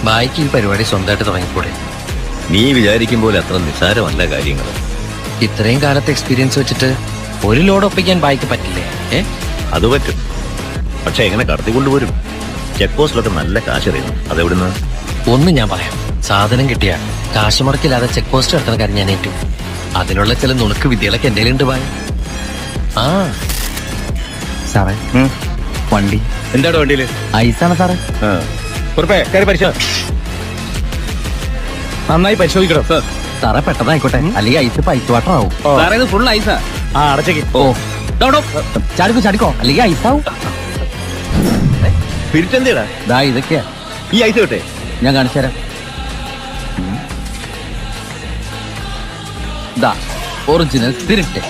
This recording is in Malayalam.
ബായിക്ക് ഈ പരിപാടി സ്വന്തമായിട്ട് തുടങ്ങിക്കൂടെ? നീ വിചാരിക്കും പോലെ അത്ര നിസ്സാരമല്ല കാര്യങ്ങൾ. ഇത്രയും കാലത്തെ എക്സ്പീരിയൻസ് വെച്ചിട്ട് ഒരു ലോഡ് ഒപ്പിക്കാൻ ബായിക്ക് പറ്റില്ലേ? അത് പറ്റും, പക്ഷെ എങ്ങനെ കടത്തിക്കൊണ്ടുപോരും? ചെക്ക് പോസ്റ്റിലൊക്കെ നല്ല കാശ് അറിയുന്നു. അതെവിടുന്ന്? ഒന്ന് ഞാൻ പറയാം, സാധനം കിട്ടിയ കാശ് മുടക്കില്ലാതെ ചെക്ക് പോസ്റ്റ് നടത്തുന്ന കാര്യം ഞാൻ ഏറ്റു. അതിനുള്ള ചില നുണുക്ക് വിദ്യകളൊക്കെ എന്റെ ഉണ്ട് ബായ്. ആ സാറേ, വണ്ടി എന്താടോ വണ്ടിയില്? ഐസാണ് സാറേ. നന്നായി പരിശോധിക്കണോ സാർ? സാറേ പെട്ടെന്നായിക്കോട്ടെ, അല്ലെങ്കിൽ ഐസ് പൈപ്പ് വാട്ടർ ആവും. സാറേ ഇത് ഫുൾ ഐസാ. ആ അടച്ചേക്ക്. ഓ ചാടിക്കോ അല്ലെങ്കിൽ ഐസാവും. പിരിച്ചെന്തേടാ? ദാ ഇതൊക്കെയാ ഈ ഐസ് കിട്ടെ ഞാൻ കാണിച്ചു തരാം. ദാ ഒറിജിനൽ സ്പിരിറ്റ്.